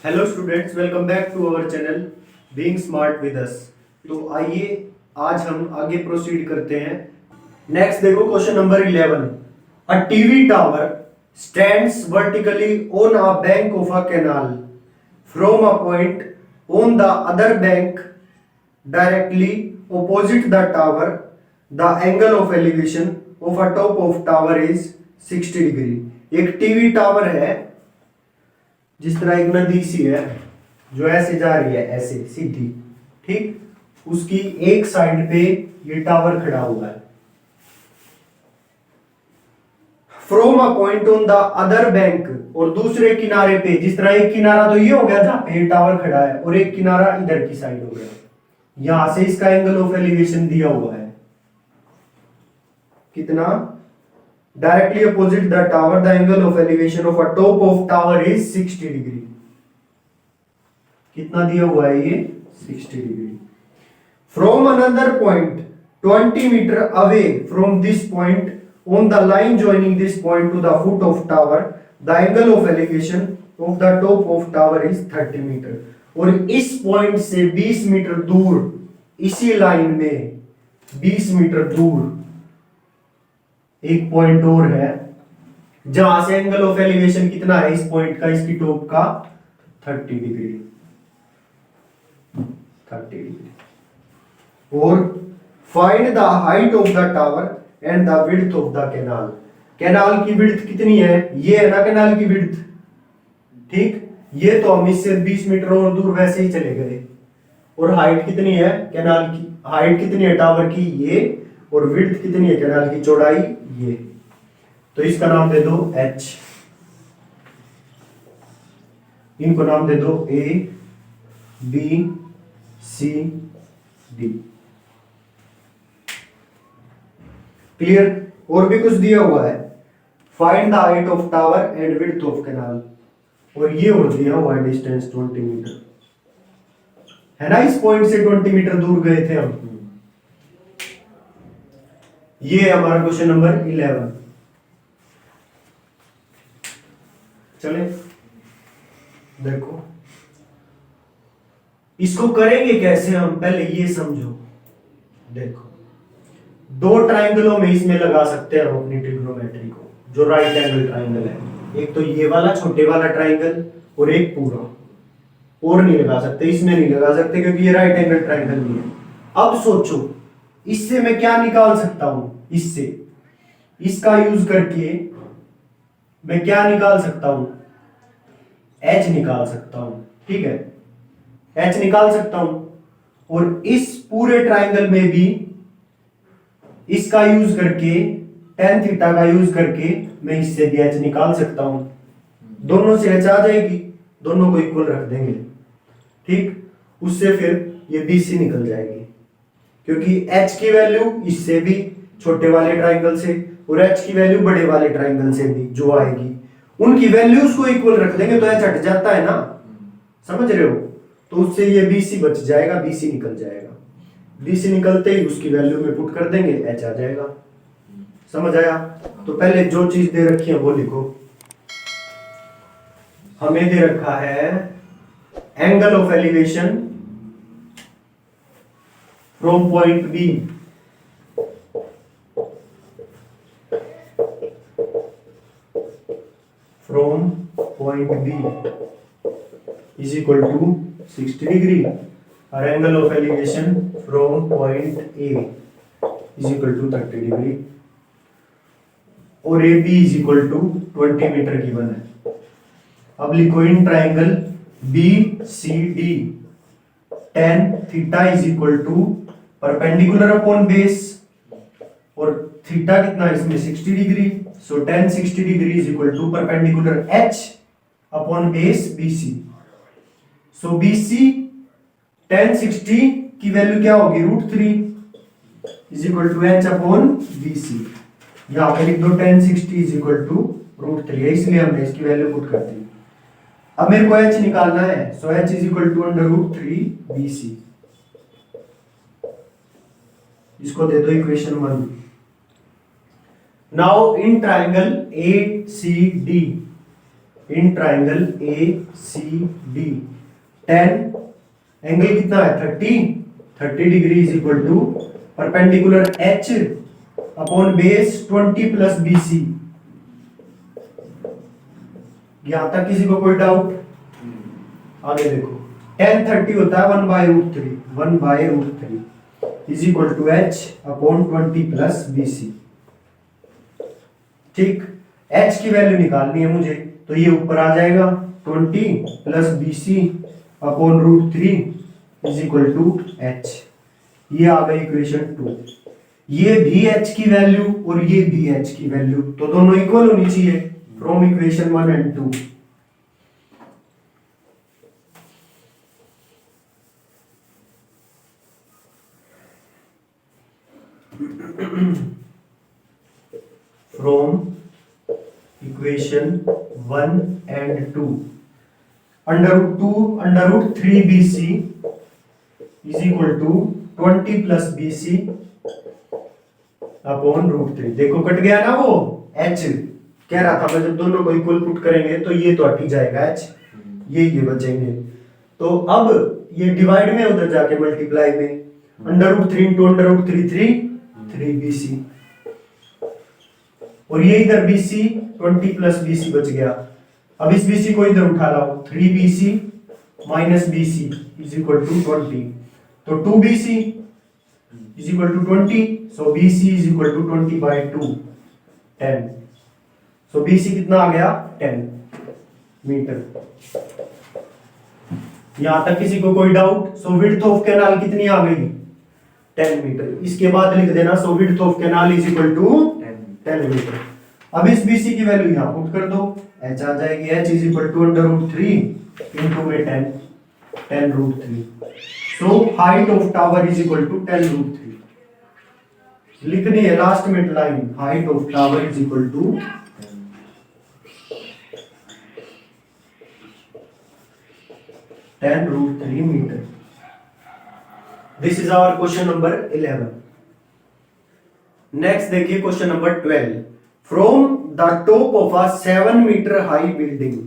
Hello students, welcome back to our channel being smart with us. तो आइए आज हम आगे प्रोसीड करते हैं। नेक्स्ट देखो question number 11। A TV tower stands vertically on a bank of a canal from a point on the other bank directly opposite the tower. The angle of elevation of a top of tower is 60 degree. एक TV tower है, जिस तरह एक नदी सी है जो ऐसे जा रही है, ऐसे सीधी, ठीक, उसकी एक साइड पे ये टावर खड़ा हुआ है। From a point on the other bank, और दूसरे किनारे पे, जिस तरह एक किनारा तो ये हो गया जहां पे टावर खड़ा है, और एक किनारा इधर की साइड हो गया, यहां से इसका एंगल ऑफ एलिवेशन दिया हुआ है कितना। Directly opposite the tower the angle of elevation of a top of tower is 60 degree. कितना दिया हुआ है ये? 60 degree. From another point 20 meter away from this point on the line joining this point to the foot of tower the angle of elevation of the top of tower is 30 meter. और इस point से 20 metre दूर, इसी line में 20 metre दूर एक point और है जहां से एंगल ऑफ एलिवेशन कितना है इस पॉइंट का, इसकी टॉप का 30 डिग्री। 30 डिग्री। और find the height of the tower and the width of the canal. Canal की विड्थ कितनी है? ये है ना कैनाल की विड्थ, ठीक। ये तो हम इससे 20 मीटर और दूर वैसे ही चले गए। और हाइट कितनी है कैनाल की? हाइट कितनी है टावर की? ये। और विड्थ कितनी है कैनाल की? चौड़ाई ये। तो इसका नाम दे दो h, इनको नाम दे दो a b c d। Clear? और भी कुछ दिया हुआ है, find the height of tower and width of canal, और ये और दिया हुआ है डिस्टेंस 20 मीटर है ना। इस पॉइंट से 20 मीटर दूर गए थे हम। ये है हमारा क्वेश्चन नंबर 11। चले देखो इसको करेंगे कैसे हम, पहले ये समझो। देखो, दो ट्राइंगलों में इसमें लगा सकते हैं हम अपनी ट्रिग्नोमेट्री को, जो राइट एंगल ट्राइंगल है। एक तो ये वाला छोटे वाला ट्राइंगल, और एक पूरा। और नहीं लगा सकते, इसमें नहीं लगा सकते क्योंकि ये राइट एंगल ट्राइंगल नहीं है। अब सोचो इससे मैं क्या निकाल सकता हूं? इससे, इसका यूज करके मैं क्या निकाल सकता हूं? h निकाल सकता हूं, ठीक है, h निकाल सकता हूं। और इस पूरे ट्राइंगल में भी इसका यूज करके, tan थीटा का यूज करके मैं इससे भी h निकाल सकता हूं। दोनों से h आ जाएगी, दोनों को इक्वल रख देंगे, ठीक। उससे फिर ये BC निकल जाएगी, क्योंकि h की वैल्यू इससे भी, छोटे वाले ट्राइंगल से, और h की वैल्यू बड़े वाले ट्राइंगल से भी जो आएगी, उनकी वैल्यूज को इक्वल रख देंगे तो h हट जाता है ना, समझ रहे हो। तो उससे ये BC बच जाएगा, BC निकल जाएगा। BC निकलते ही उसकी वैल्यू में पुट कर देंगे, h आ जाएगा। समझ आया? तो पहले जो चीज दे रखी है वो लिखो। हमें दे रखा है angle of elevation from point B from point B is equal to 60 degree, और angle of elevation from point A is equal to 30 degree, और AB is equal to 20 meter given है। अब लिखो in triangle BCD tan theta is equal to perpendicular upon base, और theta कितना है इसमें? 60 degree. So tan 60 degree is equal to perpendicular h upon base BC। So BC tan 60 की value क्या होगी? √3 is equal to h upon BC। यहां पे लिख दो tan 60 इज इक्वल टू √3 है, इसलिए हमने इसकी वैल्यू पुट कर दी। अब मेरे को h निकालना है, so h is equal to √3 BC। इसको दे दो equation 1। Now in triangle ACD in triangle A C D. Tan angle कितना है 30 degree is equal to perpendicular h upon base 20 plus B C. यहां तक किसी को कोई डाउट? आगे देखो, tan 30 होता है 1/√3 is equal to h upon 20 plus B C. ठीक, h की वैल्यू निकालनी है मुझे, तो ये ऊपर आ जाएगा 20 plus B C upon √3 is equal to h। ये आ गई इक्वेशन 2। ये भी h की वैल्यू और ये भी h की वैल्यू, तो दोनों इक्वल होनी चाहिए from equation 1 and 2। from equation 1 and 2 √3 BC is equal to 20 plus BC upon √3। देखो कट गया ना वो h, कह रहा था मैं जब दोनों को इक्वल पुट करेंगे तो ये तो हट ही जाएगा h, ये बचेंगे। तो अब ये डिवाइड में उधर जाके मल्टीप्लाई में √3 इंटू √3 3 BC और ये इधर BC 20 प्लस BC बच गया। अब इस BC को इधर उठा लाओ 3 BC minus BC is equal to 20, तो 2 BC is equal to 20, so BC is equal to 20/2 10, so BC कितना आ गया 10 मीटर। यहां तक किसी को कोई doubt? So width of canal कितनी आ गई 10 मीटर। इसके बाद लिख देना so width of canal is equal to 10 metre. अब इस BC की वैल्यू यहां पुट कर दो, h आ जाएगी h is equal to √3 into में 10 √3। So height of tower is equal to 10 √3। लिखनी है लास्ट में line, height of tower is equal to 10 √3 metre. This is our question number 11। Next देखिए question number 12। From the top of a 7 metre high building,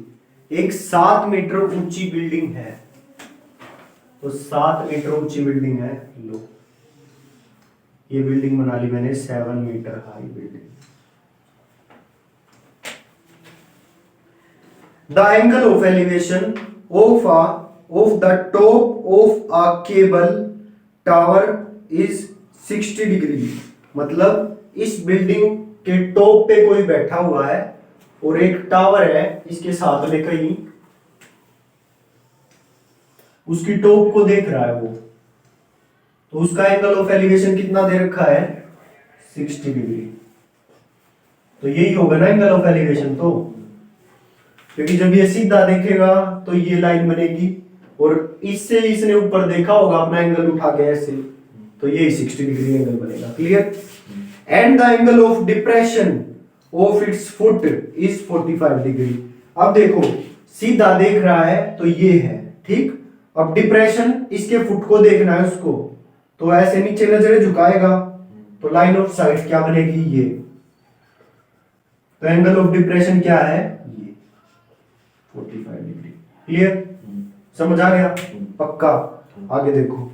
एक 7 metre ऊंची building है, तो 7 metre ऊंची building है, लो ये बिल्डिंग बना ली मैंने 7 metre high building. The angle of elevation of the top of a cable tower is 60 degree. मतलब इस बिल्डिंग के टॉप पे कोई बैठा हुआ है और एक टावर है इसके साथ में कहीं, उसकी टॉप को देख रहा है वो, तो उसका एंगल ऑफ एलिवेशन कितना दे रखा है 60 डिग्री। तो यही होगा ना एंगल ऑफ एलिवेशन, तो क्योंकि जब ये सीधा देखेगा तो ये लाइन बनेगी और इससे इसने ऊपर देखा होगा अपना एंगल उठा के ऐसे, तो ये 60 डिग्री एंगल बनेगा। Clear? And the angle of depression of its foot is 45 degree. अब देखो सीधा देख रहा है तो ये है, ठीक। अब डिप्रेशन इसके फुट को देखना है उसको, तो ऐसे नीचे नजरें झुकाएगा तो लाइन ऑफ साइट क्या बनेगी ये। तो एंगल ऑफ डिप्रेशन क्या है ये 45 डिग्री। क्लियर? समझ आ गया? पक्का? आगे देखो,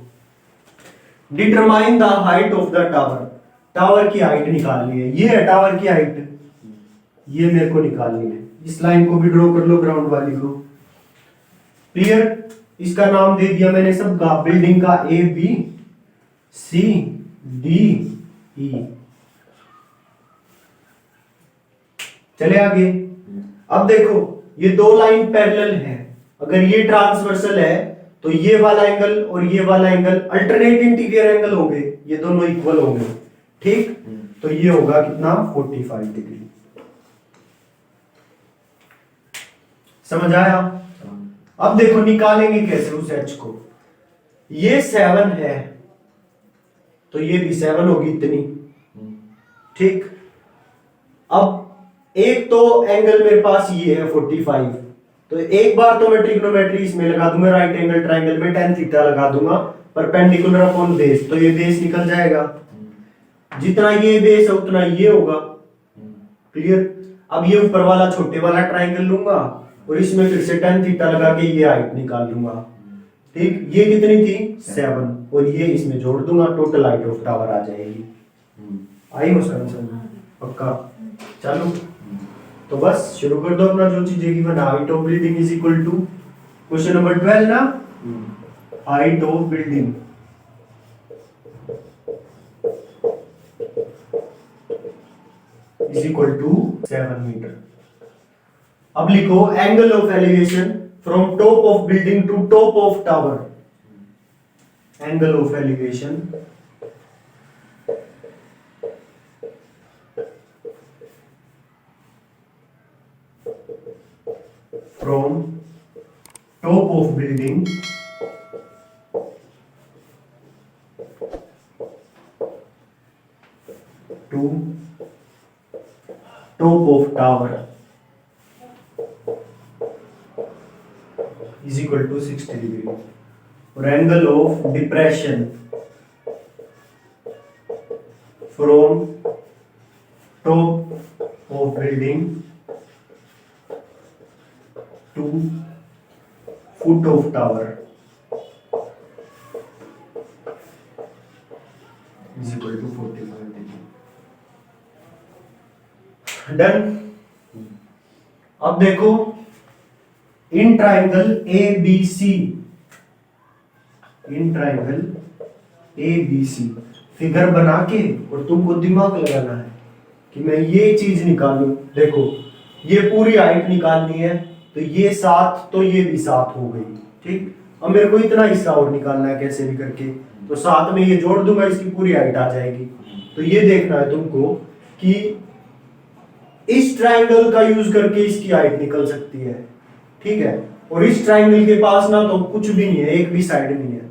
determine the height of the tower. Tower की हाइट निकालनी है, ये है टावर की हाइट, ये मेरे को निकालनी है। इस लाइन को भी ड्रॉ कर लो, ग्राउंड वाली को। क्लियर? इसका नाम दे दिया मैंने सबका, बिल्डिंग का A B C D E. चले आगे। अब देखो ये दो लाइन पैरेलल है, अगर ये ट्रांसवर्सल है तो ये वाला एंगल और ये वाला एंगल अल्टरनेट इंटीरियर एंगल होंगे, ये दोनों इक्वल होंगे, ठीक। तो ये होगा कितना 45 डिग्री। समझ आया? अब देखो निकालेंगे कैसे उस एच को। ये 7 है तो ये भी 7 होगी इतनी, ठीक। अब एक तो एंगल मेरे पास ये है 45, तो एक बार तो मैं ट्रिग्नोमेट्री इसमें लगा दूंगा, राइट एंगल ट्राइंगल में tan थीटा लगा दूंगा, परपेंडिकुलर अपॉन बेस, तो ये बेस निकल जाएगा। जितना ये बेस है उतना ये होगा। क्लियर? अब ये ऊपर वाला छोटे वाला ट्राइंगल लूंगा और इसमें फिर से tan थीटा लगा के ये हाइट निकाल लूंगा। ठीक, ये कितनी थी 7 और ये इसमें जोड़ दूंगा, टोटल हाइट ऑफ टावर आ जाएगी। आई हो समझ पक्का? चलो तो बस शुरू कर दो अपना जो चीजें given. Height of building is equal to question number 12 ना, height of building is equal to 7 metre. अब लिखो angle of elevation from top of building to top of tower. Angle of elevation from top of building to top of tower is equal to 60 degree. और angle of depression from top of building to foot of tower is equal to 45 degree. Done. अब देखो इन triangle ABC, इन triangle ABC figure बना के और तुमको दिमाग लगाना है कि मैं ये चीज निकालूं। देखो ये पूरी हाइट निकालनी है, तो ये 7 तो ये भी 7 हो गई। ठीक, अब मेरे को इतना हिस्सा और निकालना है कैसे भी करके, तो 7 में ये जोड़ दूंगा, इसकी पूरी हाइट आ जाएगी। तो ये देखना है तुमको कि इस ट्राइंगल का यूज करके इसकी हाइट निकल सकती है। ठीक है, और इस ट्राइंगल के पास ना तो कुछ भी नहीं है, एक भी साइड नहीं है।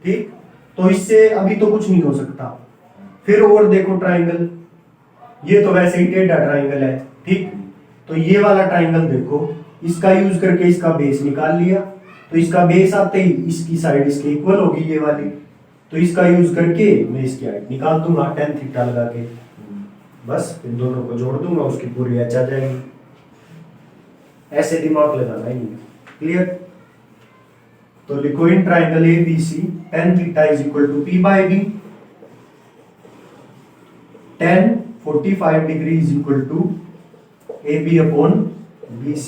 ठीक, तो इससे अभी तो कुछ नहीं हो सकता। फिर और देखो ट्राइंगल, ये तो वैसे ही टेढ़ा ट्राइंगल है। ठीक, तो ये वाला ट्राइंगल देखो, इसका यूज करके इसका बेस निकाल लिया, तो इसका बेस आते ही इसकी साइड इसके इक्वल होगी ये वाली, तो इसका यूज करके मैं इसकी हाइट निकाल दूंगा tan थीटा लगा के। बस इन दोनों को जोड़ दूंगा, उसकी पूरी एच आ जाएगी। ऐसे दिमाग लगाना ही नहीं। क्लियर? तो लिखो in triangle ABC tan theta is equal to P by B, tan 45 degree is equal to AB upon BC।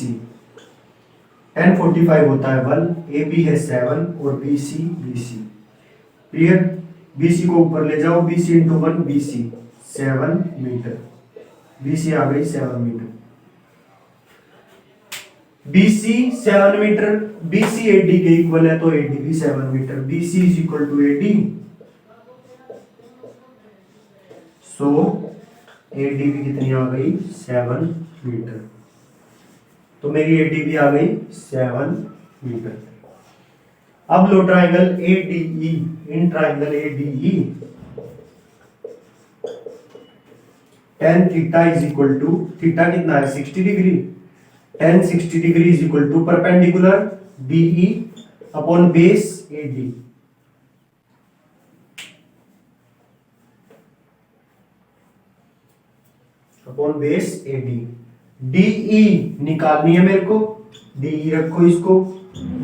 tan 45 होता है 1, AB है 7 और BC। क्लियर? BC को ऊपर ले जाओ, BC into 1 BC 7 meter. BC आ गई 7 meter. BC 7 meter, BC AD के इक्वल है, तो AD भी 7 meter. BC is equal to AD, so AD भी कितनी आ गई 7 मीटर। तो मेरी AD भी आ गई 7 मीटर। अब लो triangle ADE, in triangle ADE tan theta is equal to, theta कितना है 60 degree, tan 60 degree is equal to perpendicular BE upon base AD। Upon base AD। DE निकालनी है मेरे को, DE रखो इसको,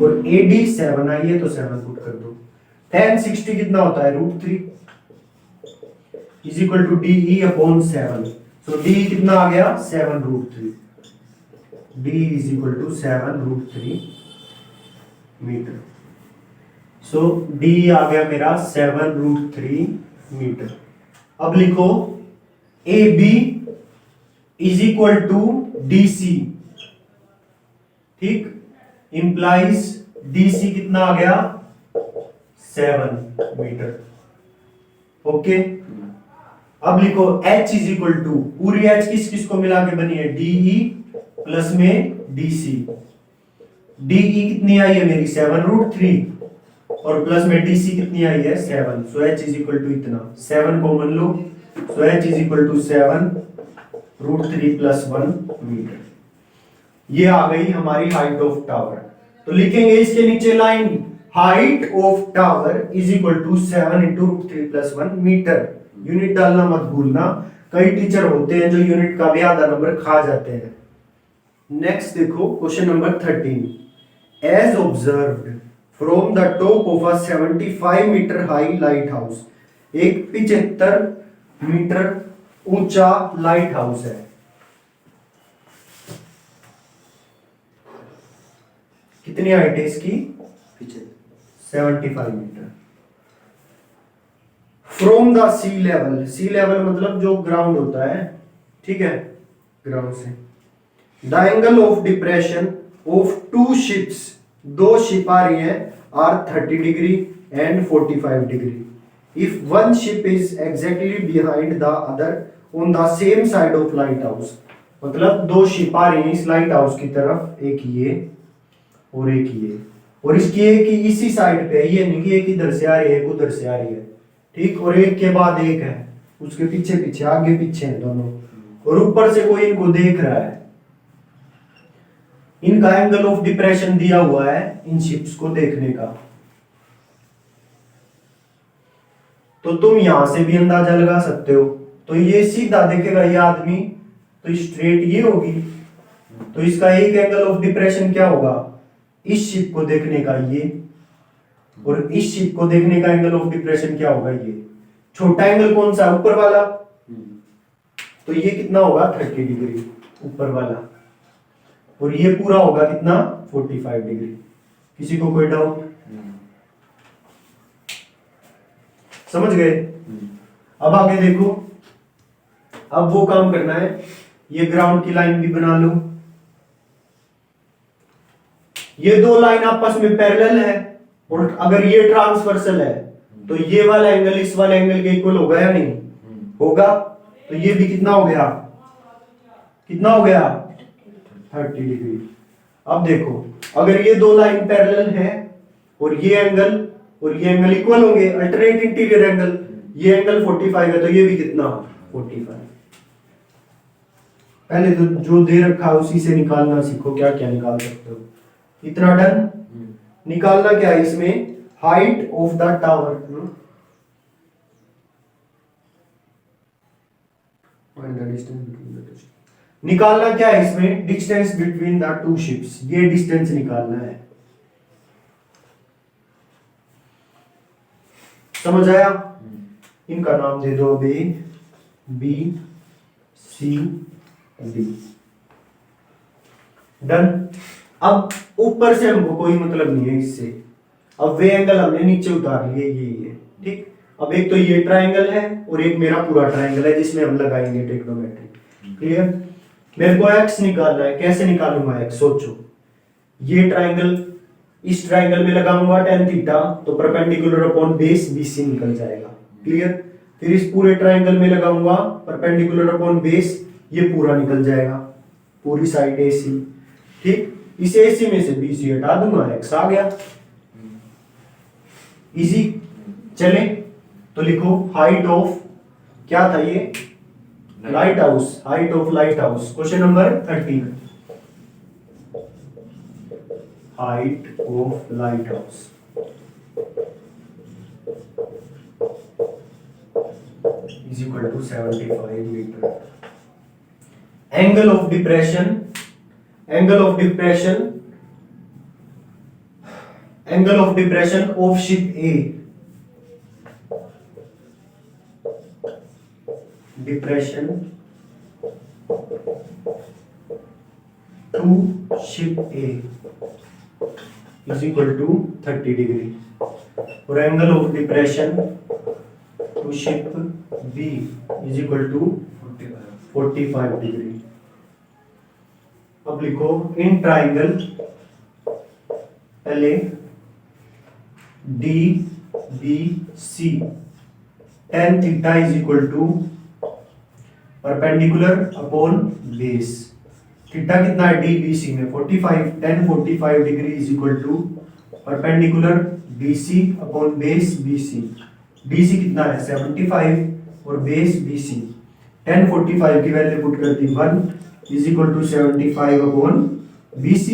और AD 7 आई है तो 7 पुट कर दो। tan 60 कितना होता है √3 is equal to DE upon 7। So DE कितना आ गया 7√3। DE is equal to 7√3 meter. So DE आ गया मेरा 7√3 मीटर। अब लिखो AB is equal to DC। ठीक, इंप्लाइज DC कितना आ गया 7 मीटर। ओके, अब लिखो H इज इक्वल टू, पूरी H किस किस को मिला के बनी है DE प्लस में DC। DE कितनी आई है मेरी 7√3 और प्लस में DC कितनी आई है 7। So H is equal to इतना, 7 कॉमन लो, so H is equal to 7√3 plus 1 meter. ये आ गई हमारी हाइट ऑफ टावर। तो लिखेंगे इसके नीचे line, height of tower is equal to 7 into √3 plus 1 meter. Unit डालना मत भूलना, कई टीचर होते हैं जो यूनिट का भी आधा नंबर खा जाते हैं। नेक्स्ट देखो question number 13। As observed from the top of a 75 meter high lighthouse, एक 75 मीटर ऊंचा लाइट हाउस है। कितनी हाइट है इसकी? 75 metre. From the sea level, sea level मतलब जो ग्राउंड होता है, ठीक है, ग्राउंड से। The angle of depression of two ships, दो शिप आ रही है, are 30 degree and 45 degree. If one ship is exactly behind the other on the same side of lighthouse, मतलब दो शिप आ रही है इस लाइट हाउस की तरफ, एक ये और एक ये, और इसकी एक ही इसी साइड पे है, ये नहीं कि एक इधर से आ रही है एक उधर से आ रही है, ठीक, और एक के बाद एक है, उसके पीछे पीछे आगे पीछे है दोनों, और ऊपर से कोई इनको देख रहा है। इनका एंगल ऑफ डिप्रेशन दिया हुआ है इन शिप्स को देखने का। तो तुम यहां से भी अंदाजा लगा सकते हो। तो ये सीधा देखेगा ये आदमी, तो स्ट्रेट ये होगी, तो इसका एक एंगल ऑफ डिप्रेशन क्या होगा? इस शिप को देखने का ये, और इस शिप को देखने का एंगल ऑफ डिप्रेशन क्या होगा? ये। छोटा एंगल कौन सा? ऊपर वाला। तो ये कितना होगा? 30 डिग्री ऊपर वाला, और ये पूरा होगा कितना? 45 डिग्री। किसी को कोई डाउट? समझ गए? अब आगे देखो, अब वो काम करना है, ये ग्राउंड की लाइन भी बना लो। ये दो लाइन आपस में पैरेलल है, और अगर ये ट्रांसवर्सल है तो ये वाला एंगल इस वाले एंगल के इक्वल होगा या नहीं? होगा। तो ये भी कितना हो गया? कितना हो गया? 30 डिग्री। अब देखो, अगर ये दो लाइन पैरेलल है और ये एंगल इक्वल होंगे, अल्टरनेट इंटीरियर एंगल, ये एंगल 45 है तो ये भी कितना? 45। पहले तो जो दे रखा है उसी से निकालना सीखो, क्या क्या निकाल सकते हो। इतना डन। निकालना क्या है इसमें? हाइट ऑफ द टावर, निकालना क्या है इसमें? Distance between the two ships, ये डिस्टेंस निकालना है। समझ आया? इनका नाम दे दो अभी, बी सी डी। डन। अब ऊपर से हमको कोई मतलब नहीं है इससे, अब वे एंगल हमने नीचे उतार लिए, ये ठीक। अब एक तो ये ट्रायंगल है और एक मेरा पूरा ट्रायंगल है जिसमें हम लगाएंगे ट्रिग्नोमेट्री। क्लियर? मेरे को एक्स निकालना है, कैसे निकालूंगा एक्स? सोचो, ये ट्रायंगल इस ट्रायंगल में लगाऊंगा tan थीटा, तो परपेंडिकुलर अपॉन बेस BC निकल जाएगा। क्लियर? फिर इस पूरे ट्रायंगल में लगाऊंगा परपेंडिकुलर अपॉन बेस, ये पूरा निकल जाएगा, पूरी साइड AC। ठीक, इस AC में से BC हटा दूंगा, x आ गया। इजी। चले तो लिखो हाइट ऑफ, क्या था ये? Light house. Height of light house, question number 13। Height of light house is equal to 75 meter. Angle of depression of ship A, depression to ship A is equal to 30 degree, और angle of depression to ship B is equal to 45 degree. अब लिखो in triangle, पहले DBC tan theta is equal to perpendicular upon base. Theta कितना है DBC में? 45। tan 45 degree is equal to perpendicular BC upon base BC। BC कितना है? 75 और base BC। tan 45 की वैल्यू पुट कर दी 1 is equal to 75 upon BC,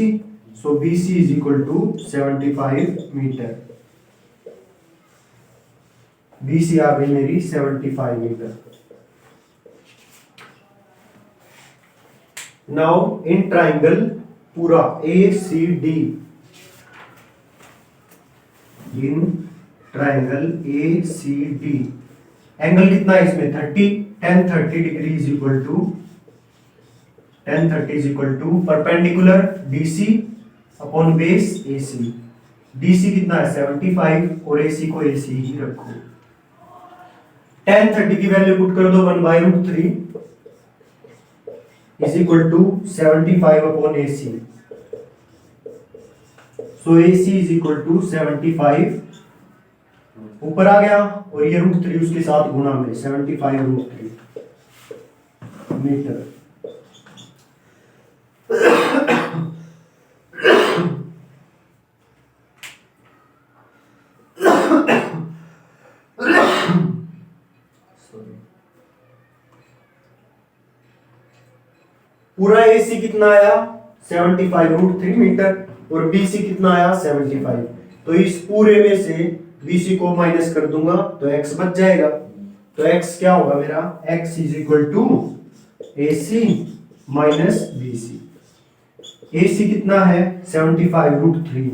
so BC is equal to 75 metre. BC आ गई मेरी 75 मीटर। नाउ इन ट्राइंगल पूरा ACD, in triangle ACD angle कितना है इसमें 30, tan 30 degree is equal to perpendicular DC upon base AC। DC कितना है 75 और AC को AC ही रखो। tan 30 की वैल्यू पुट कर दो 1/√3 is equal to 75 upon AC। So AC is equal to 75 ऊपर आ गया और ये √3 उसके साथ गुणा में 75√3 मीटर। पूरा AC कितना आया 75√3 मीटर और BC कितना आया 75। तो इस पूरे में से BC को माइनस कर दूंगा तो x बच जाएगा। तो x क्या होगा मेरा x is equal to AC minus BC। AC कितना है 75√3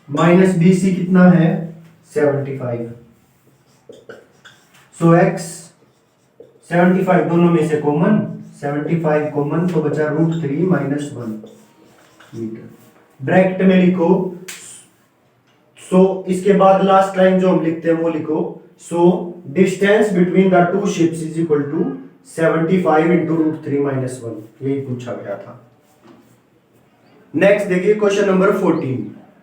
माइनस BC कितना है 75। सो x 75 दोनों में से कॉमन 75 कॉमन तो बचा √3 माइनस 1 मीटर। ब्रैकेट में लिखो। सो इसके बाद लास्ट लाइन जो हम लिखते हैं वो लिखो। So distance between the two ships is equal to 75 into √3 minus 1। यही पूछा गया था। नेक्स्ट देखिए question number 14।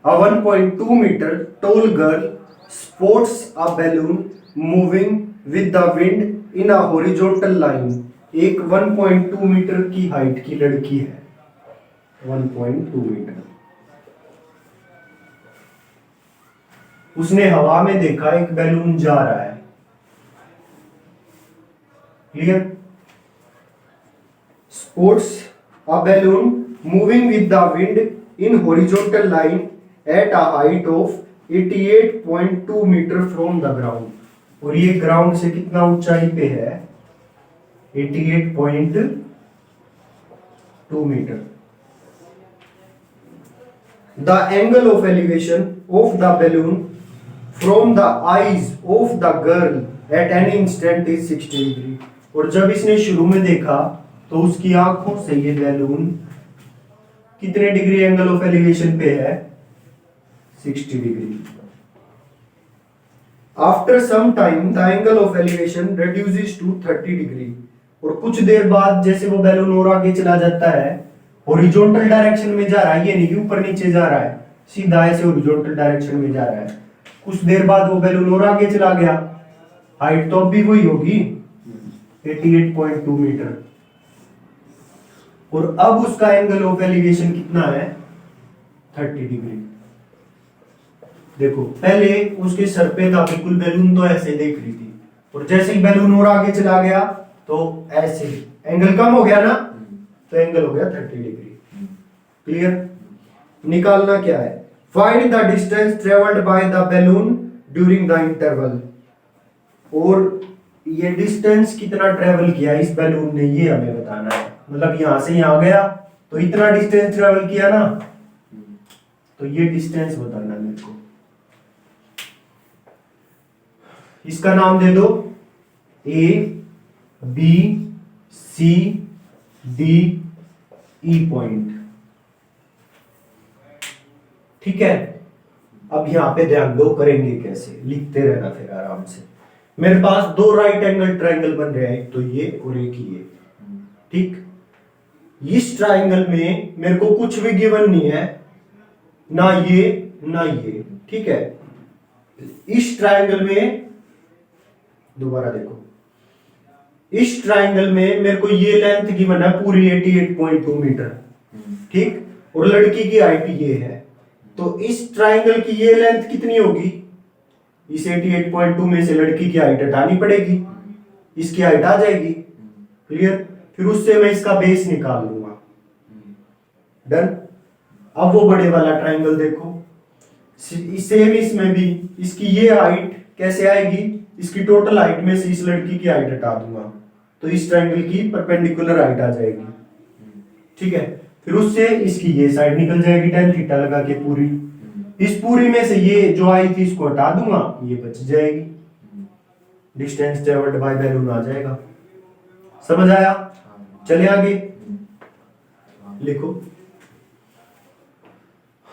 A 1.2 metre tall girl sports a balloon moving with the wind in a horizontal line. एक 1.2 मीटर की हाइट की लड़की है 1.2 मीटर। उसने हवा में देखा एक बैलून जा रहा है। Clear. Sports a balloon moving with the wind in horizontal line at a height of 88.2 metre from the ground. और ये ग्राउंड से कितना ऊंचाई पे है 88.2 metre. The angle of elevation of the balloon from the eyes of the girl at any instant is 60 degree. और जब इसने शुरू में देखा तो उसकी आंखों से ये बैलून कितने डिग्री एंगल ऑफ एलिवेशन पे है 60 degree. After some time the angle of elevation reduces to 30 degree. और कुछ देर बाद जैसे वो बैलून और आगे चला जाता है हॉरिजॉन्टल डायरेक्शन में जा रहा है, ये नहीं कि ऊपर नीचे जा रहा है, सीधा ऐसे हॉरिजॉन्टल डायरेक्शन में जा रहा है। कुछ देर बाद वो बैलून और आगे चला गया, हाइट तो अब भी वही होगी 88.2 मीटर। और अब उसका एंगल ऑफ एलिवेशन कितना है 30 डिग्री। देखो पहले उसके सर पे था बिल्कुल बैलून तो ऐसे देख रही थी, और जैसे ही बैलून और आगे चला गया तो ऐसे एंगल कम हो गया ना, तो एंगल हो गया 30 डिग्री। क्लियर। निकालना क्या है, find the distance travelled by the balloon during the interval. और ये डिस्टेंस कितना ट्रेवल किया इस बैलून ने ये हमें बताना है। मतलब यहां से यहां गया तो इतना डिस्टेंस ट्रेवल किया ना, तो ये डिस्टेंस बताना मेरे को। इसका नाम दे दो A B C D E point. ठीक है। अब यहां पे ध्यान दो करेंगे कैसे, लिखते रहना फिर आराम से। मेरे पास दो राइट एंगल ट्राइंगल बन रहे हैं, एक तो ये और एक ये। ठीक। इस ट्राइंगल में मेरे को कुछ भी गिवन नहीं है, ना ये ना ये। ठीक है। इस ट्राइंगल में दोबारा देखो, इस ट्राइंगल में मेरे को ये लेंथ गिवन है पूरी 88.2 मीटर। ठीक। और लड़की की हाइट ये है, तो इस ट्राइंगल की ये लेंथ कितनी होगी, इस 88.2 में से लड़की की हाइट हटानी पड़ेगी, इसकी हाइट आ जाएगी। क्लियर। फिर उससे मैं इसका बेस निकाल लूंगा। डन। अब वो बड़े वाला ट्राइंगल देखो, सेम इसमें भी इसकी ये हाइट कैसे आएगी, इसकी टोटल हाइट में से इस लड़की की हाइट हटा दूंगा तो इस ट्रायंगल की परपेंडिकुलर हाइट आ जाएगी, ठीक है। फिर उससे इसकी ये साइड निकल जाएगी tan थीटा लगा के पूरी। इस पूरी में से ये जो आई थी इसको हटा दूंगा, ये बच जाएगी, डिस्टेंस ट्रेवल्ड बाय बैलून आ जाएगा। समझ आया? चले आगे लिखो।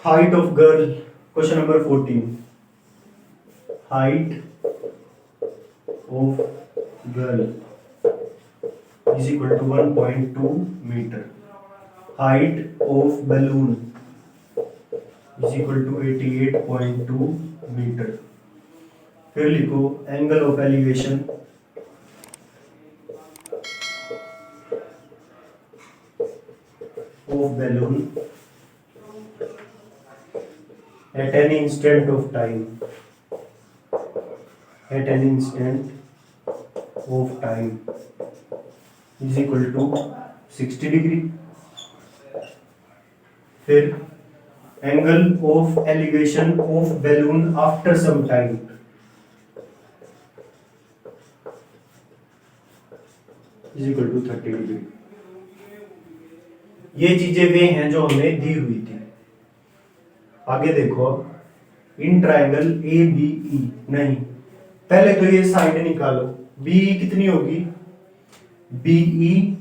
Height of girl, question number 14, height of girl is equal to 1.2 metre, height of balloon is equal to 88.2 metre. फिर लिखो angle of elevation of balloon at any instant of time, at any instant of time is equal to 60 degree। फिर angle of elevation of balloon after some time is equal to 30 degree। ये चीजें वे हैं जो हमें दी हुई थी। आगे देखो, in triangle A B E, नहीं पहले तो ये साइड निकालो, बी कितनी होगी, बीई,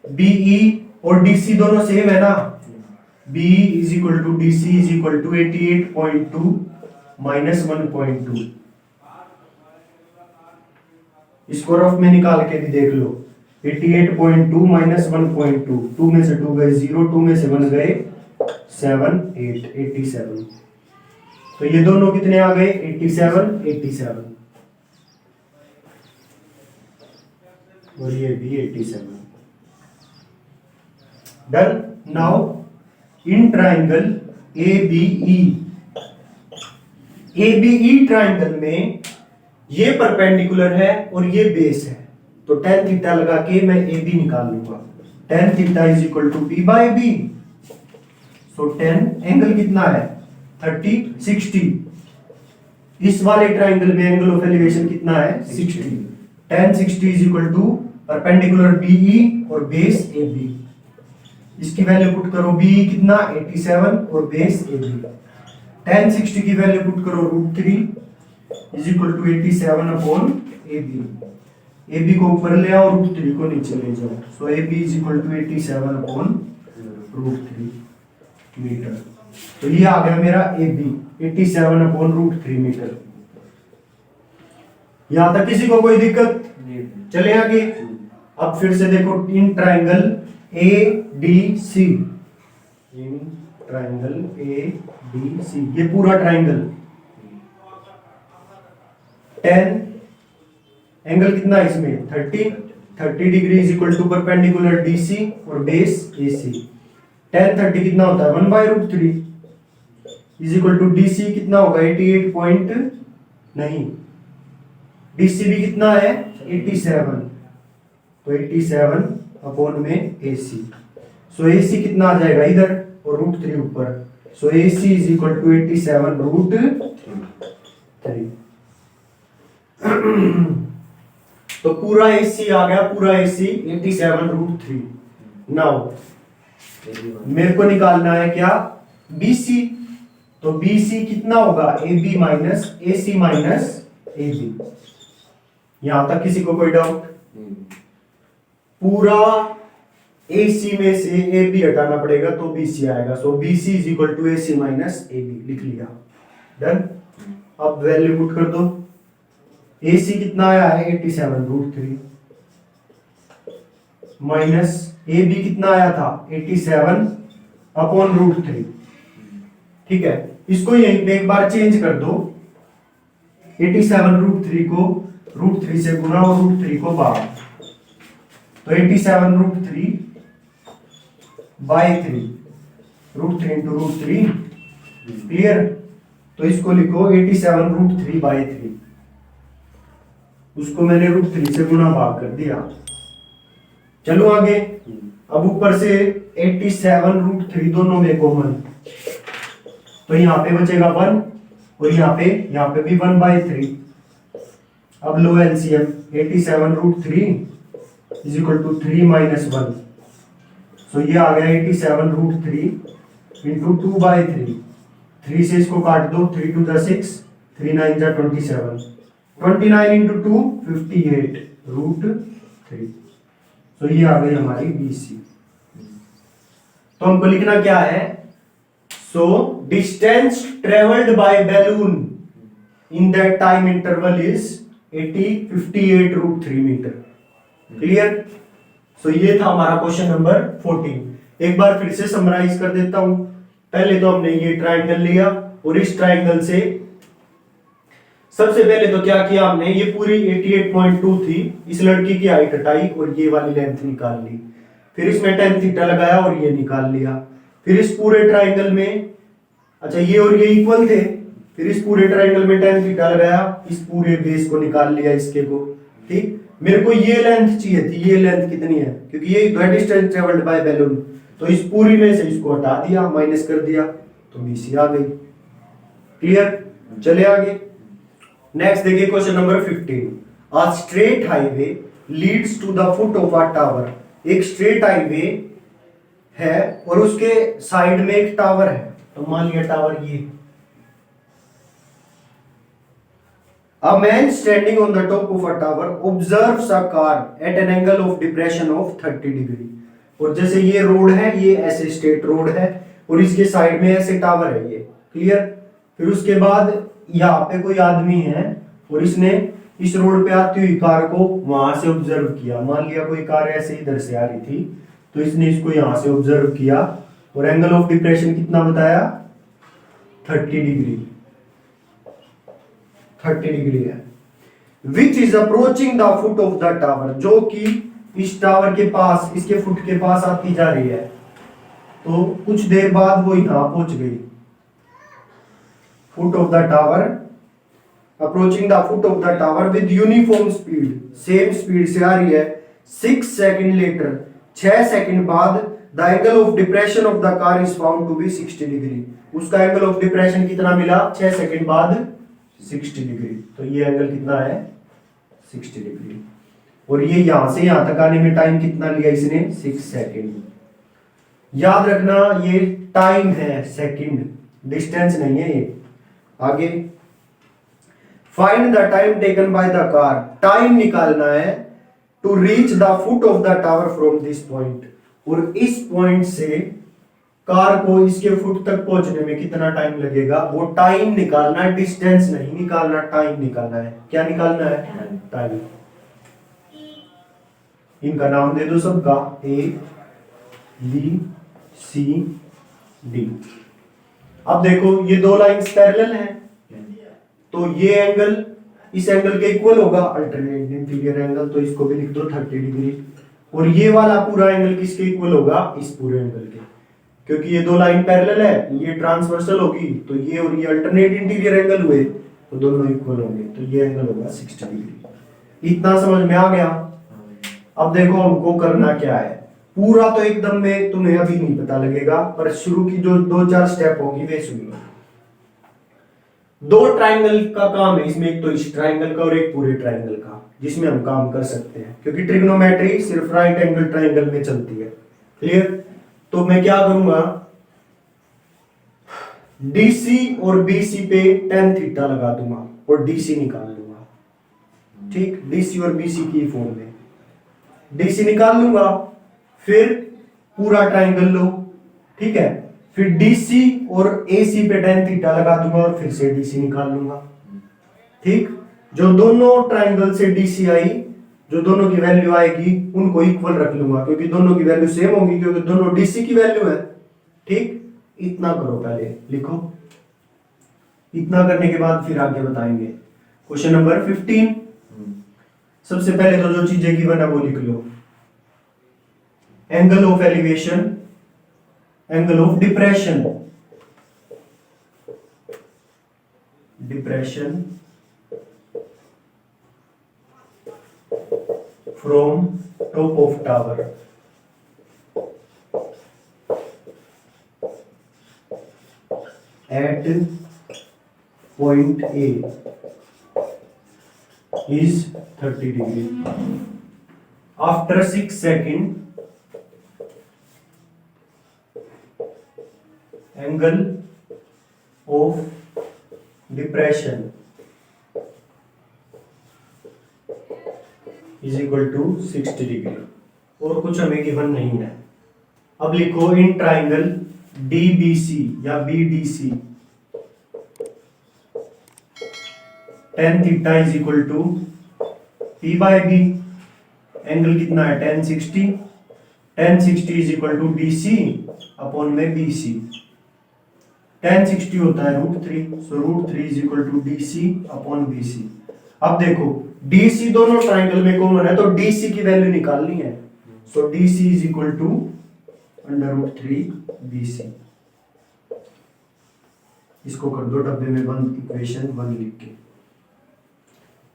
बीई और डीसी दोनों सेम है ना, B is equal to D C is equal to 88.2 minus 1.2। इसको रफ में निकाल के भी देख लो, 88.2 माइनस 1.2, 2 में से 2 गए 0, 2 में से 1 गए 7, 8, 87। तो ये दोनों कितने आ गए, 87, 87 और ये भी 87। Done. Now in triangle ABE, ABE triangle में ये परपेंडिकुलर है और ये बेस है, तो tan थीटा लगा के मैं AB निकाल लूंगा। tan theta is equal to P by B। So tan angle कितना है 30, 60। इस वाले ट्राइंगल में एंगल ऑफ एलिवेशन कितना है 60। tan 60 is equal to perpendicular BE और बेस AB। इसकी वैल्यू पुट करो, BE कितना 87 और बेस AB। tan 60 की वैल्यू पुट करो √3 is equal to 87 upon AB। AB को ऊपर ले आओ, √3 को नीचे ले जाओ, so AB is equal to 87 upon √3 metre. तो ये आ गया मेरा AB 87 अपॉन √3 मीटर। यहां तक किसी को कोई दिक्कत? चले आगे। अब फिर से देखो, इन triangle ADC, in triangle ADC, ये पूरा ट्राइंगल tan एंगल कितना है इसमें 30 degree is equal to perpendicular DC और बेस AC। tan 30 कितना होता है 1/√3 इज इक्वल टू DC कितना होगा 88 नहीं, DC भी कितना है 87, तो 87 अपॉन में AC। सो AC कितना आ जाएगा इधर और √3 ऊपर, सो AC इज इक्वल टू 87 √3। तो पूरा AC आ गया, पूरा AC 87 √3। नाउ मेरे को निकालना है क्या BC, तो BC कितना होगा AB minus AC minus AB। यहां तक किसी को कोई डाउट? पूरा AC में से AB हटाना पड़ेगा तो BC आएगा, so BC is equal to AC minus AB लिख लिया। डन। अब वैल्यू पुट कर दो, AC कितना आया है 87 √3 माइनस AB कितना आया था 87 अपॉन √3। ठीक है, इसको यहीं पे एक बार चेंज कर दो, 87 √3 को √3 से गुना और √3 को बाहर, तो 87 √3 बाय 3, √3 इंटू √3 क्लियर। तो इसको लिखो 87 √3 बाय 3, उसको मैंने √3 से गुना भाग कर दिया। चलो आगे। अब ऊपर से 87 √3 दोनों में कॉमन, तो यहां पे बचेगा 1 और यहां पे भी 1/3, अब लो LCM, 87√3 is equal to 3 minus 1। So ये आ गया 87√3 इंटू 2/3। 3 से इसको काट दो, 3 2 6, 3 9 27, 29 इंटू 2 58√3। तो ये आ गई हमारी BC। तो हमको लिखना क्या है? So distance travelled by balloon in that time interval is 58√3 metre. Clear? So ये था हमारा क्वेश्चन नंबर 14। एक बार फिर से समराइज कर देता हूं। पहले तो हमने ये ट्राइंगल लिया और इस ट्राइंगल से सबसे पहले तो क्या किया हमने, ये पूरी 88.2 थी, इस लड़की की हाइट हटाई और ये वाली लेंथ निकाल ली। फिर इसमें tan थीटा लगाया और ये निकाल लिया। फिर इस पूरे ट्राइंगल में, अच्छा ये और ये इक्वल थे, फिर इस पूरे ट्राइंगल में tan थीटा लगाया, इस पूरे बेस को निकाल लिया इसके को। ठीक, मेरे को ये लेंथ चाहिए थी, ये लेंथ कितनी है, क्योंकि ये डिस्टेंस ट्रेवल्ड बाय बैलून, तो इस पूरी में से इसको हटा दिया, माइनस कर दिया, तो BC आ गई। क्लियर? चले आगे। नेक्स्ट देखिए question number 15। A straight highway leads to the foot of a tower. एक स्ट्रेट हाईवे है और उसके साइड में एक टावर है। तो मान लिया टावर ये। A man standing on the top of a tower observes a car at an angle of depression of 30 degree। और जैसे ये रोड है, ये ऐसे स्ट्रेट रोड है और इसके साइड में ऐसे टावर है ये। क्लियर? फिर उसके बाद यहाँ पे कोई आदमी है और इसने इस रोड पे आती हुई कार को वहां से ऑब्जर्व किया। मान लिया कोई कार ऐसे इधर से आ रही थी, तो इसने इसको यहां से ऑब्जर्व किया और एंगल ऑफ डिप्रेशन कितना बताया? 30 डिग्री। 30 डिग्री है। Which is approaching the foot of the tower, जो कि इस टावर के पास, इसके फुट के पास आती जा रही है। तो कुछ देर बाद वो यहां पहुंच गई। Foot of the tower, approaching the foot of the tower with uniform speed, same speed से आ रही है। 6 सेकंड लेटर, 6 सेकंड बाद the angle of depression of the car is found to be 60 degree. उसका एंगल ऑफ डिप्रेशन कितना मिला? 6 second बाद 60 degree. तो ये एंगल कितना है? 60 डिग्री। और ये यहां से यहां तक आने में टाइम कितना लिया इसने? 6 सेकंड। याद रखना ये टाइम है, सेकंड, डिस्टेंस नहीं है ये। आगे, find the time taken by the car, time निकालना है to reach the foot of the tower from this point. और इस पॉइंट से कार को इसके फुट तक पहुंचने में कितना टाइम लगेगा, वो टाइम निकालना है, डिस्टेंस नहीं निकालना, टाइम निकालना है। क्या निकालना है? टाइम। इनका नाम दे दो सबका, A B C D। अब देखो ये दो लाइंस पैरेलल हैं, तो ये एंगल इस एंगल के इक्वल होगा, अल्टरनेट इंटीरियर एंगल, तो इसको भी लिख दो 30 डिग्री। और ये वाला पूरा एंगल किसके इक्वल होगा? इस पूरे एंगल के, क्योंकि ये दो लाइन पैरेलल है, ये ट्रांसवर्सल होगी, तो ये और ये अल्टरनेट इंटीरियर एंगल हुए, तो दोनों इक्वल होंगे, तो ये एंगल होगा 60 डिग्री। इतना समझ में आ गया? अब देखो हमको करना क्या है। पूरा तो एकदम में तुम्हें अभी नहीं पता लगेगा, पर शुरू की जो 2-4 स्टेप होगी वे सुनिए। दो ट्राइंगल का काम है इसमें, एक तो इस ट्राइंगल का और एक पूरे ट्राइंगल का, जिसमें हम काम कर सकते हैं, क्योंकि ट्रिग्नोमेट्री सिर्फ राइट एंगल ट्राइंगल में चलती है। क्लियर? तो मैं क्या करूंगा, DC और BC पे tan थीटा लगा दूंगा और DC निकाल लूंगा। ठीक, DC और BC की फॉर्म में DC निकाल लूंगा, फिर पूरा ट्राइंगल लो। ठीक है, फिर DC और AC पे tan थीटा लगा दूंगा और फिर से DC निकाल लूंगा। ठीक, जो दोनों ट्राइंगल से DC आई, जो दोनों की वैल्यू आएगी उनको इक्वल रख लूंगा, क्योंकि दोनों की वैल्यू सेम होगी, क्योंकि दोनों DC की वैल्यू है। ठीक, इतना करो, पहले लिखो। इतना करने के बाद फिर आगे बताएंगे। Question number 15। सबसे पहले तो जो चीजें गिवन है वो लिख लो। Angle of elevation, angle of depression, depression from top of tower, at point A is 30 degree. After 6 seconds, angle of depression is equal to 60 degree. और कुछ हमें गिवन नहीं है। अब लिखो इन ट्राइंगल DBC या BDC tan theta is equal to P by B। Angle कितना है tan 60। tan 60 is equal to DC upon में BC। tan 60 होता है √3, so √3 is equal to DC upon BC। अब देखो DC दोनों ट्राइंगल में कॉमन है तो DC की वैल्यू निकालनी है, so DC is equal to √3 BC। इसको कर दो डब्बे में बंद, इक्वेशन 1 लिख के।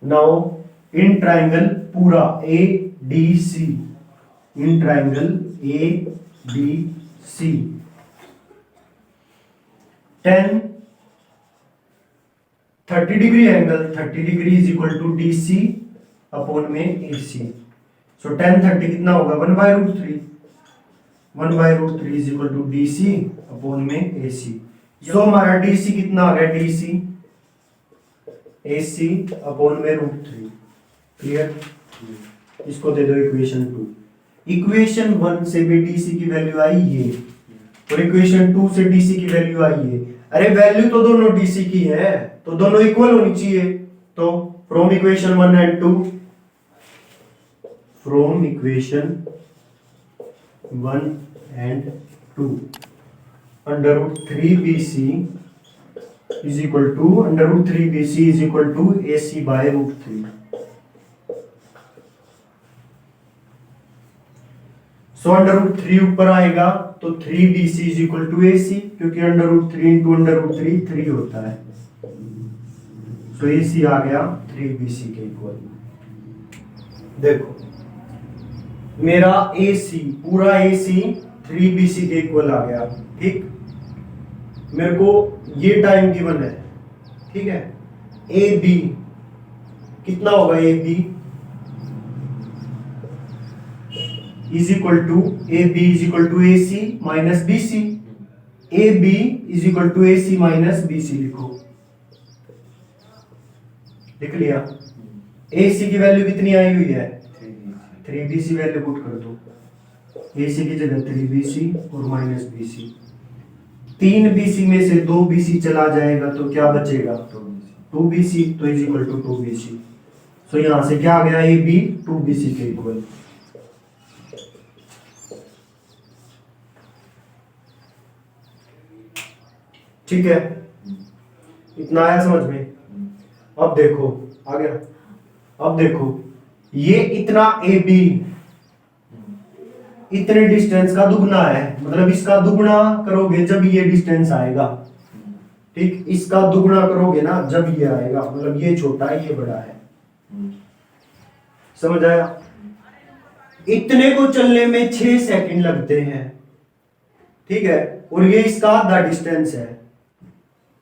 नाउ इन ट्राइंगल पूरा ADC, in triangle ADC tan 30 degree angle 30 degree is equal to DC upon में AC। सो tan 30 कितना होगा 1/√3। 1/√3 is equal to DC upon में AC। सो हमारा DC कितना आ गया DC AC अपॉन में √3। क्लियर? इसको दे दो इक्वेशन 2। इक्वेशन 1 से भी DC की वैल्यू आई ये, और इक्वेशन 2 से DC की वैल्यू आई है। अरे वैल्यू तो दोनों DC की है तो दोनों इक्वल होनी चाहिए। तो from equation 1 and 2, from equation 1 and 2 √3 BC is equal to √3 BC is equal to AC by √3। So √3 ऊपर आएगा तो 3 BC is equal to AC, क्योंकि √3 इंटू √3 3 होता है। सो AC आ गया 3 BC के इक्वल। देखो मेरा AC पूरा AC 3 BC के इक्वल आ गया। ठीक, मेरे को ये टाइम गिवन है। ठीक है, AB कितना होगा AB is equal to AB is equal to AC minus BC। AB is equal to AC minus BC लिखो। लिख लिया। AC की वैल्यू कितनी आई हुई है 3 BC, वैल्यू पुट कर दो। AC की जगह 3 BC और माइनस BC। 3 BC में से 2 BC चला जाएगा तो क्या बचेगा 2 BC, तो इज इक्वल टू 2 BC। सो यहां से क्या आ गया AB 2 BC के इक्वल। ठीक है, इतना आया समझ में? अब देखो आ गया। अब देखो ये इतना AB इतने डिस्टेंस का दुगना है, मतलब इसका दुगना करोगे जब ये डिस्टेंस आएगा। ठीक, इसका दुगना करोगे ना जब ये आएगा, मतलब ये छोटा है ये बड़ा है। समझ आया? इतने को चलने में 6 सेकंड लगते हैं। ठीक है, और ये इसका आधा डिस्टेंस है।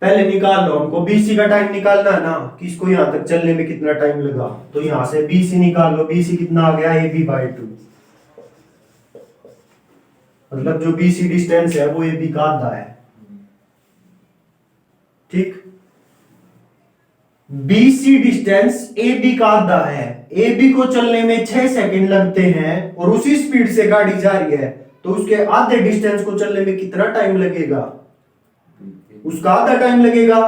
पहले निकाल लो, हमको BC का टाइम निकालना है ना कि इसको यहां तक चलने में कितना टाइम लगा। तो यहां से BC निकाल लो। BC कितना आ गया AB/2, मतलब जो BC डिस्टेंस है वो AB का आधा है। ठीक, BC डिस्टेंस AB का आधा है। AB को चलने में 6 सेकंड लगते हैं और उसी स्पीड से गाड़ी जा रही है, तो उसके आधे डिस्टेंस को चलने में कितना टाइम लगेगा? उसका आधा टाइम लगेगा।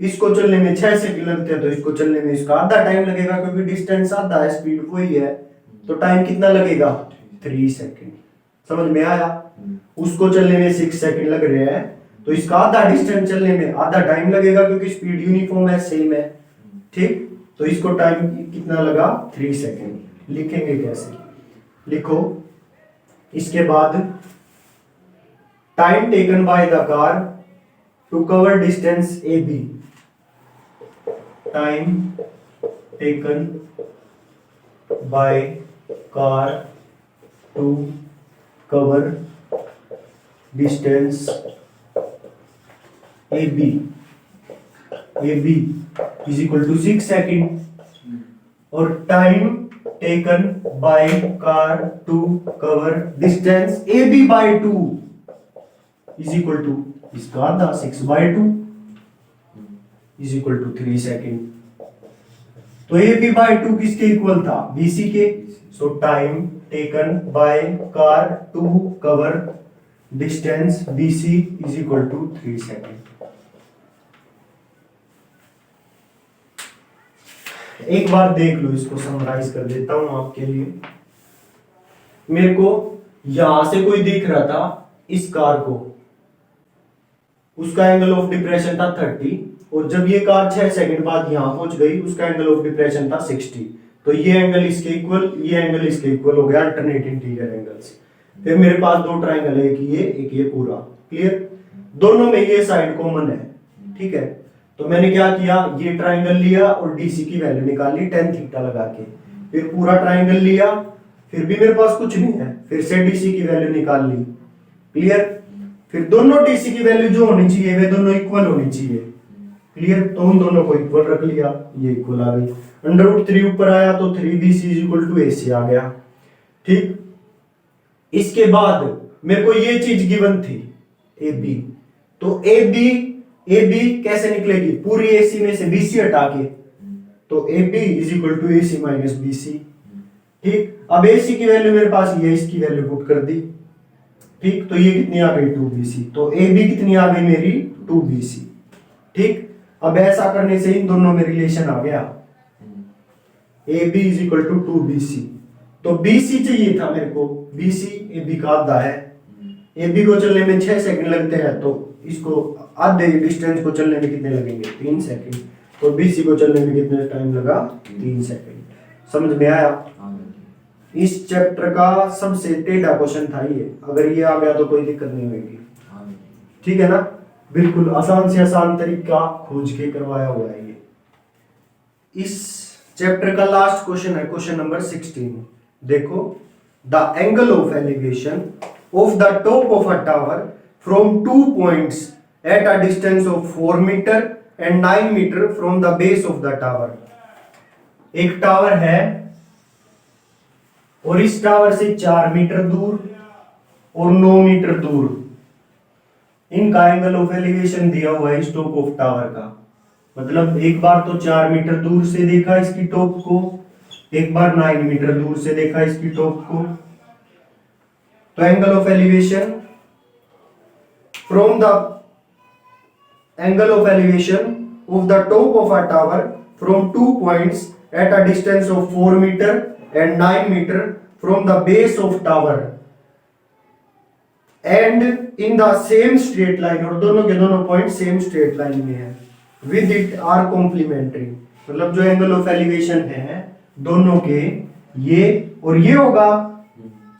इसको चलने में 6 सेकंड लगते हैं तो इसको चलने में इसका आधा टाइम लगेगा, क्योंकि डिस्टेंस आधा है, स्पीड वही है। तो टाइम कितना लगेगा 3 सेकंड। समझ में आया? उसको चलने में 6 सेकंड लग रहे हैं तो इसका आधा डिस्टेंस चलने में आधा टाइम लगेगा, क्योंकि स्पीड यूनिफॉर्म है, सेम है। ठीक, तो इसको टाइम कितना लगा 3 सेकंड। लिखेंगे कैसे? लिखो इसके बाद time taken by the car to cover distance AB, time taken by car to cover distance AB is equal to 6 second। और time taken by car to cover distance A B by 2 is equal to इसका आधा 6/2 is equal to 3 second. तो ए B by 2 किसके equal था? BC के। So time taken by car to cover distance BC is equal to 3 second. एक बार देख लो, इसको समराइज कर देता हूं आपके लिए। मेरे को यहां से कोई दिख रहा था इस कार को, उसका एंगल ऑफ डिप्रेशन था 30, और जब ये कार 6 सेकंड बाद यहां पहुंच गई उसका एंगल ऑफ डिप्रेशन था 60। तो ये एंगल इसके इक्वल, ये एंगल इसके इक्वल हो गया अल्टरनेट इंटीरियर एंगल्स। फिर मेरे पास दो ट्राइंगल है, एक ये पूरा। क्लियर? दोनों में ये साइड कॉमन है। ठीक है, तो मैंने क्या किया, ये ट्राइंगल लिया और डीसी की वैल्यू निकाली tan थीटा लगा के। फिर पूरा ट्राइंगल लिया, फिर भी मेरे पास कुछ नहीं है, फिर से डीसी की वैल्यू निकाल ली। क्लियर? फिर दोनों डीसी की वैल्यू जो होनी चाहिए वे दोनों इक्वल होनी चाहिए। क्लियर? तो उन दोनों को इक्वल रख लिया, ये इक्वल आ गई। √3 ऊपर आया तो 3BC = AC आ गया। ठीक, इसके बाद मेरे को ये चीज गिवन थी AB, तो AB कैसे निकलेगी? पूरी AC में से BC हटा के, तो AB = AC - BC। ठीक, अब AC की वैल्यू मेरे पास ये, इसकी वैल्यू पुट कर दी। ठीक, तो ये कितनी आ गई? 2BC। तो AB कितनी आ गई मेरी? 2BC। ठीक, अब ऐसा करने से इन दोनों में रिलेशन आ गया, AB = 2BC। तो BC चाहिए था मेरे को, BC AB का आधा है। AB को चलने में 6 सेकंड लगते हैं, तो इसको आधे डिस्टेंस को चलने में कितने लगेंगे? 3 सेकंड। तो BC को चलने में कितना टाइम लगा? 3 सेकंड। समझ में आया? इस चैप्टर का सबसे टेढ़ा क्वेश्चन था ये। अगर ये आ गया तो कोई दिक्कत नहीं होगी। ठीक है ना? बिल्कुल आसान से आसान तरीका खोज के करवाया हुआ है ये। इस चैप्टर का लास्ट क्वेश्चन है क्वेश्चन नंबर 16। देखो, the angle of elevation of the top of a tower from 2 points at a distance of 4 meter and 9 meter from the base of the tower। एक टावर है और इस tower से 4 metre दूर और 9 metre दूर इनका एंगल ऑफ एलिवेशन दिया हुआ है इस टॉप ऑफ टावर का। मतलब एक बार तो 4 मीटर दूर से देखा इसकी टॉप को, एक बार 9 मीटर दूर से देखा इसकी टॉप को। तो angle of elevation from the angle of elevation of the top of a tower from 2 points at a distance of 4 meter and 9 meter from the base of tower and in the same straight line, और दोनों के दोनों point same straight line में है, with it are complementary। मतलब जो angle of elevation है दोनों के, ये और ये होगा,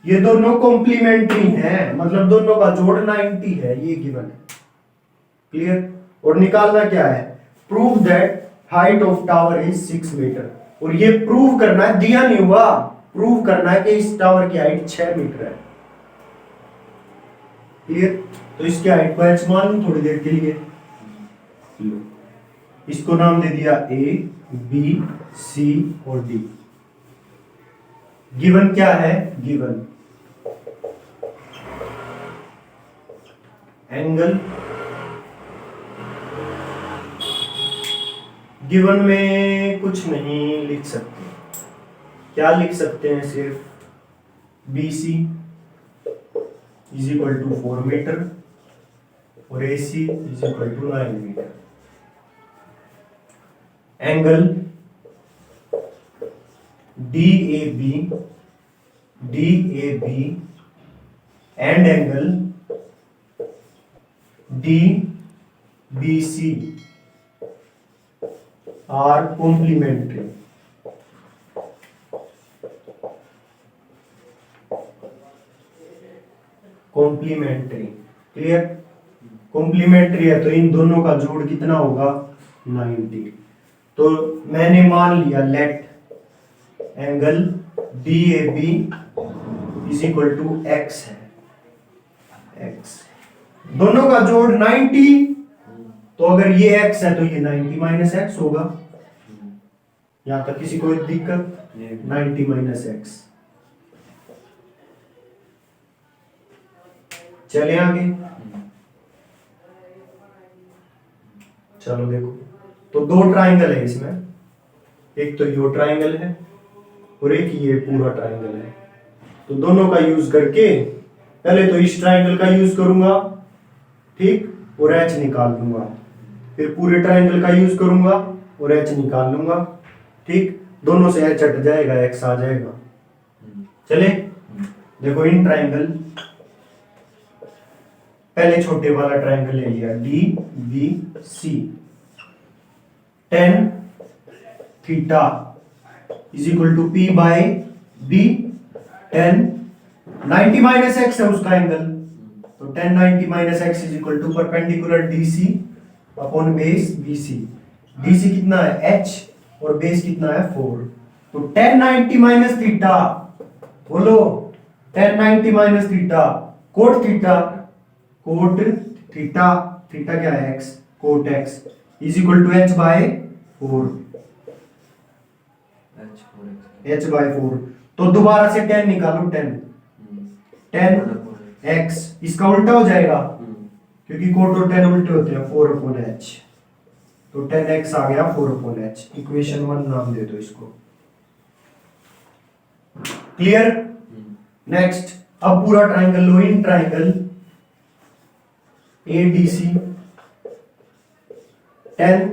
ये दोनों कॉम्प्लीमेंट्री हैं, मतलब दोनों का जोड़ 90 है, ये गिवन है। क्लियर? और निकालना क्या है? Prove that height of tower is 6 metre. और ये प्रूव करना है, दिया नहीं हुआ, प्रूव करना है कि इस टावर की हाइट 6 मीटर है। क्लियर? तो इसकी हाइट को h मान लूं थोड़ी देर के लिए, इसको नाम दे दिया A, B, C और D। गिवन क्या है? गिवन एंगल, गिवन में कुछ नहीं लिख सकते। क्या लिख सकते हैं? सिर्फ BC = 4 मीटर और AC = 9 metre. Angle DAB and angle DBC are complementary. Complementary. Clear? Complementary है तो इन दोनों का जोड़ कितना होगा? 90। तो मैंने मान लिया लेट एंगल DAB = x है, x। दोनों का जोड़ 90, तो अगर ये x है तो ये 90 - x होगा। यहाँ तक किसी को दिक्कत? 90 माइनस एक्स। चले आगे, चलो देखो, तो दो ट्राइंगल है इसमें, एक तो ये ट्राइंगल है और एक ये पूरा ट्राइंगल है। तो दोनों का यूज करके पहले तो इस ट्राइंगल का यूज करूंगा, ठीक, और एच निकाल लूंगा, फिर पूरे ट्राइंगल का यूज करूंगा और एच निकाल लूंगा, ठीक, दोनों से एच हट जाएगा, एक्स आ जाएगा। चले देखो, इन ट्राइंगल, पहले छोटे वाला ट्राइंगल ले लिया, D B C, tan theta is equal to P by B, tan 90 minus x है उसका एंगल, तो tan 90 minus x is equal to perpendicular D C upon base B C. D C कितना है? h, और base कितना है? 4। तो tan 90 minus theta, बोलो, tan 90 minus theta cot theta, cot theta, theta क्या है? x, cot x is equal to h by 4, h by 4। तो दोबारा से tan निकालो, tan x, इसका उल्टा हो जाएगा क्योंकि कोट और tan उल्टे होते हैं, 4 अपॉन h, तो tan x आ गया 4 अपॉन h। इक्वेशन 1 नाम दे दो इसको। क्लियर? नेक्स्ट, अब पूरा ट्राइंगल लो, in triangle ADC, tan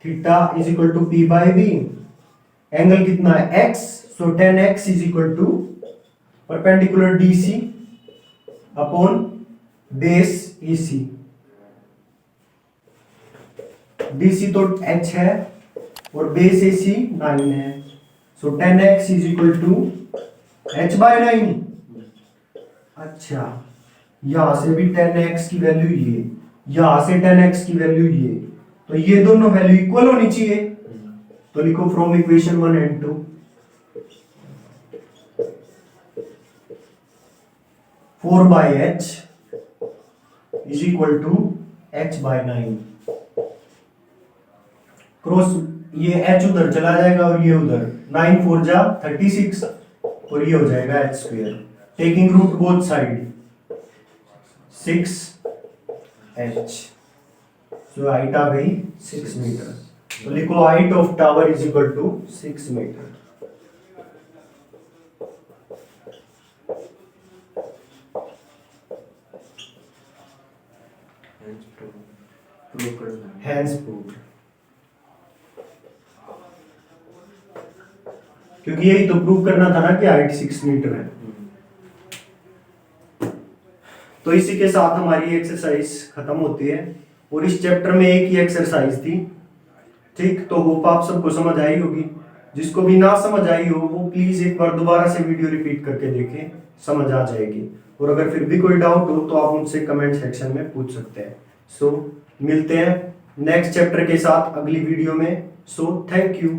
theta is equal to P by B, angle कितना है? x, so tan x is equal to perpendicular DC upon base EC। DC तो h है और बेस AC 9 है, so tan x is equal to h by 9। अच्छा, यहां से भी tan x की वैल्यू ये, यहां से tan x की वैल्यू ये, तो ये दोनों वैल्यू इक्वल होनी चाहिए। तो लिखो from equation 1 and 2, 4 by h is equal to h by 9। Cross, ये h उधर चला जाएगा और ये उधर, 9 4 जा 36 और ये हो जाएगा h square, taking root both side, 6h, so height आ गई 6 मीटर। तो लिखो height of tower is equal to 6 metre. Hence proved, क्योंकि यही तो प्रूव करना था ना कि हाइट 6 मीटर है। तो इसी के साथ हमारी एक्सरसाइज खत्म होती है, और इस चैप्टर में एक ही एक्सरसाइज थी, ठीक। तो होप आप सबको समझ आई होगी। जिसको भी ना समझ आई हो वो प्लीज एक बार दोबारा से वीडियो रिपीट करके देखें, समझ आ जाएगी। और अगर फिर भी कोई डाउट हो तो आप मुझसे कमेंट सेक्शन में पूछ सकते हैं। सो मिलते हैं नेक्स्ट चैप्टर के साथ अगली वीडियो में। So thank you.